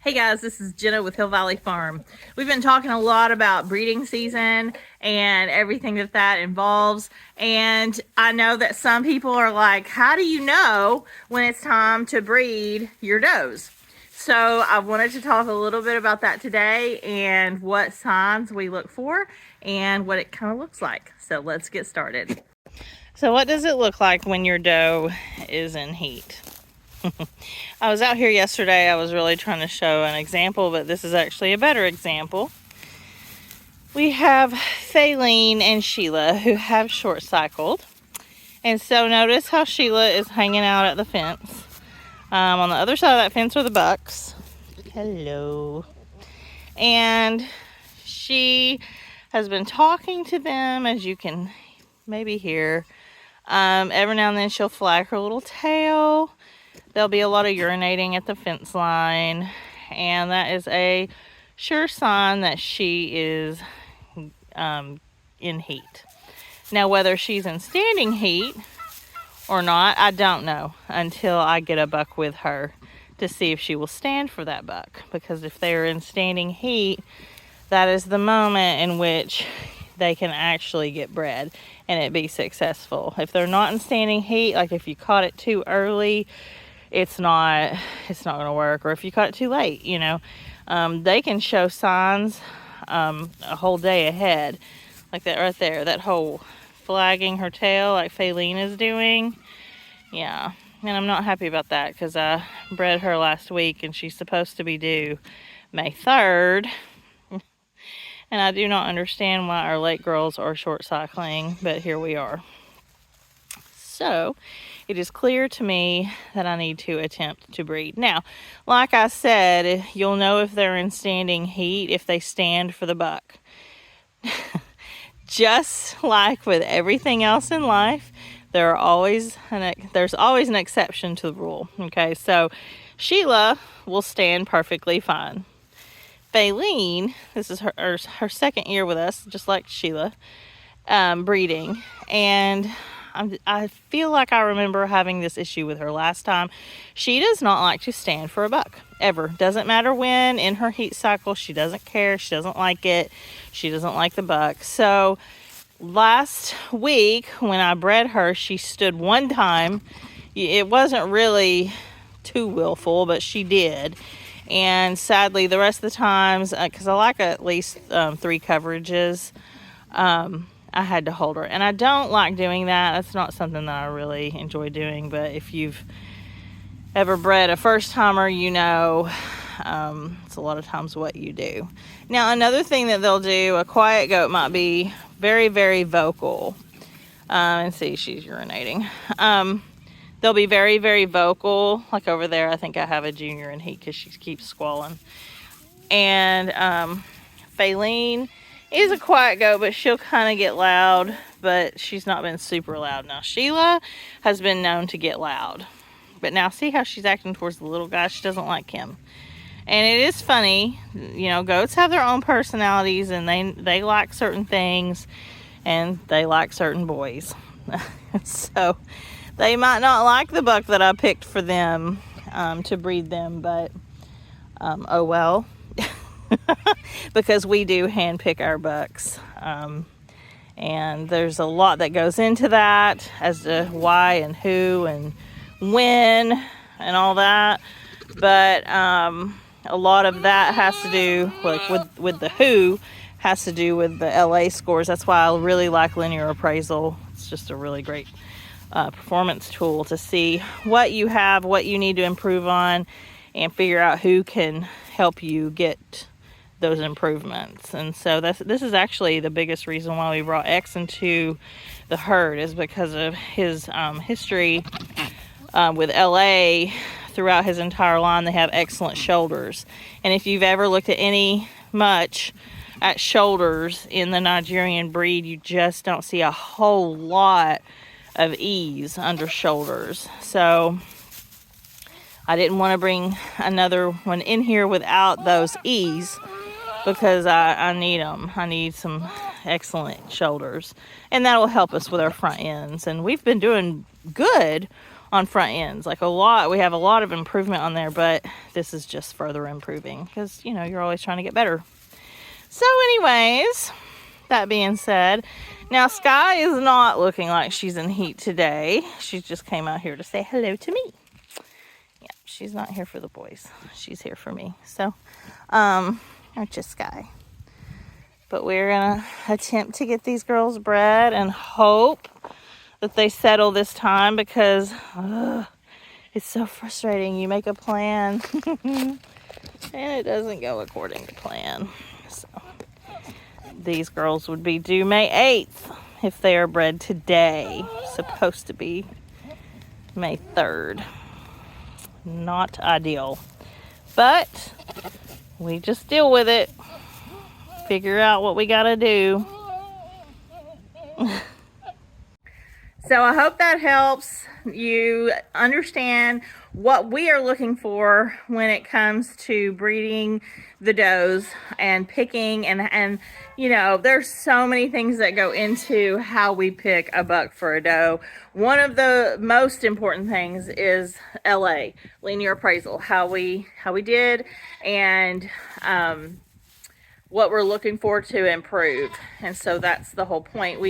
Hey guys, this is Jenna with Hill Valley Farm. We've been talking a lot about breeding season and everything that involves. And I know that some people are like, how do you know when it's time to breed your does? So I wanted to talk a little bit about that today and what signs we look for and what it kind of looks like. So let's get started. So what does it look like when your doe is in heat? I was out here yesterday. I was really trying to show an example, but this is actually a better example. We have Faylene and Sheila who have short cycled. And so notice how Sheila is hanging out at the fence. On the other side of that fence are the bucks. Hello. And she has been talking to them, as you can maybe hear. Every now and then she'll flag her little tail. There'll be a lot of urinating at the fence line, and that is a sure sign that she is in heat. Now, whether she's in standing heat or not, I don't know until I get a buck with her to see if she will stand for that buck. Because if they're in standing heat, that is the moment in which they can actually get bred and it be successful. If they're not in standing heat, like if you caught it too early, it's not going to work. Or if you caught it too late, they can show signs a whole day ahead, like that right there, that whole flagging her tail like Faylene is doing. Yeah, and I'm not happy about that because I bred her last week and she's supposed to be due May 3rd. And I do not understand why our lake girls are short cycling, but here we are. So it is clear to me that I need to attempt to breed. Now, like I said, you'll know if they're in standing heat if they stand for the buck. Just like with everything else in life, there's always an exception to the rule. Okay, so Sheila will stand perfectly fine. Faylene, this is her second year with us, just like Sheila, breeding, and I feel like I remember having this issue with her last time. She does not like to stand for a buck, ever. Doesn't matter when, in her heat cycle, she doesn't care. She doesn't like it. She doesn't like the buck. So last week when I bred her, she stood one time. It wasn't really too willful, but she did. And sadly, the rest of the times, because I like at least 3 coverages, I had to hold her. And I don't like doing that. That's not something that I really enjoy doing. But if you've ever bred a first timer, it's a lot of times what you do. Now, another thing that they'll do, a quiet goat might be very, very vocal. And see, she's urinating. They'll be very, very vocal. Like over there, I think I have a junior in heat because she keeps squalling. And Faylene is a quiet goat, but she'll kind of get loud, but she's not been super loud. Now, Sheila has been known to get loud. But now see how she's acting towards the little guy? She doesn't like him. And it is funny, goats have their own personalities, and they like certain things, and they like certain boys. So they might not like the buck that I picked for them to breed them, but oh well. Because we do hand pick our bucks. And there's a lot that goes into that as to why and who and when and all that. But a lot of that has to do with the who has to do with the LA scores. That's why I really like linear appraisal. It's just a really great performance tool to see what you have, what you need to improve on, and figure out who can help you get those improvements. And so this is actually the biggest reason why we brought X into the herd, is because of his history with LA. Throughout his entire line, they have excellent shoulders. And if you've ever looked at much at shoulders in the Nigerian breed, you just don't see a whole lot of ease under shoulders. So I didn't want to bring another one in here without those ease, because I need them. I need some excellent shoulders, and that will help us with our front ends. And we've been doing good on front ends. Like a lot, we have a lot of improvement on there, but this is just further improving because, you know, you're always trying to get better. So anyways, that being said, now Sky is not looking like she's in heat today. She just came out here to say hello to me. Yeah, she's not here for the boys. She's here for me. So, aren't you, Sky? But we're gonna attempt to get these girls bred and hope that they settle this time, because it's so frustrating. You make a plan and it doesn't go according to plan. So these girls would be due May 8th if they are bred today. Supposed to be May 3rd. Not ideal, but we just deal with it. Figure out what we gotta do. So I hope that helps you understand what we are looking for when it comes to breeding the does and picking, and you know, there's so many things that go into how we pick a buck for a doe. One of the most important things is LA, linear appraisal, how we did, and what we're looking for to improve. And so that's the whole point.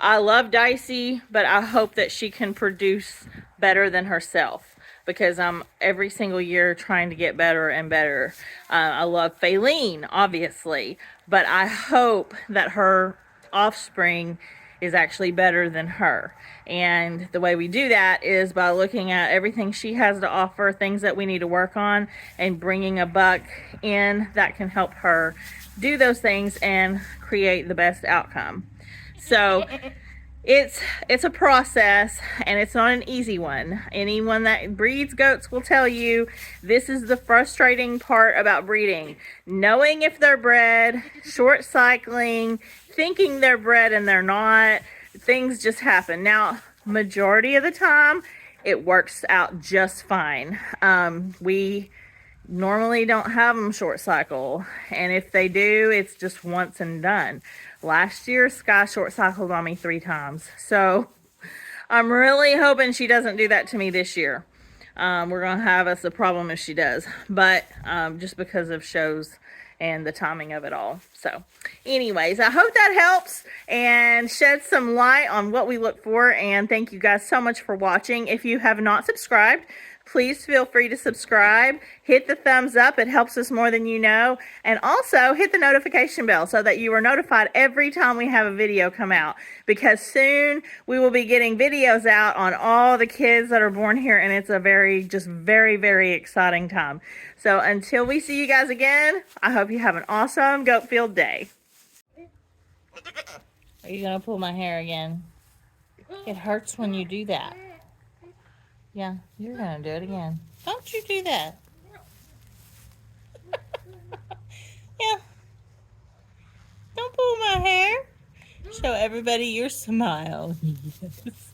I love Dicey, but I hope that she can produce better than herself, because I'm every single year trying to get better and better. I love Faylene, obviously, but I hope that her offspring is actually better than her. And the way we do that is by looking at everything she has to offer, things that we need to work on, and bringing a buck in that can help her do those things and create the best outcome. So it's a process, and it's not an easy one. Anyone that breeds goats will tell you this is the frustrating part about breeding. Knowing if they're bred, short cycling, thinking they're bred and they're not. Things just happen. Now, majority of the time, it works out just fine. We normally don't have them short cycle, and if they do, it's just once and done. Last year, Sky short cycled on me 3 times, so I'm really hoping she doesn't do that to me this year. We're gonna have us a problem if she does, but just because of shows and the timing of it all. So anyways, I hope that helps and sheds some light on what we look for, and thank you guys so much for watching. If you have not subscribed, please feel free to subscribe. Hit the thumbs up. It helps us more than you know. And also hit the notification bell so that you are notified every time we have a video come out, because soon we will be getting videos out on all the kids that are born here, and it's a very, very exciting time. So until we see you guys again, I hope you have an awesome goat field day. Are you going to pull my hair again? It hurts when you do that. Yeah, you're going to do it again. Don't you do that. Yeah. Don't pull my hair. Show everybody your smile. Yes.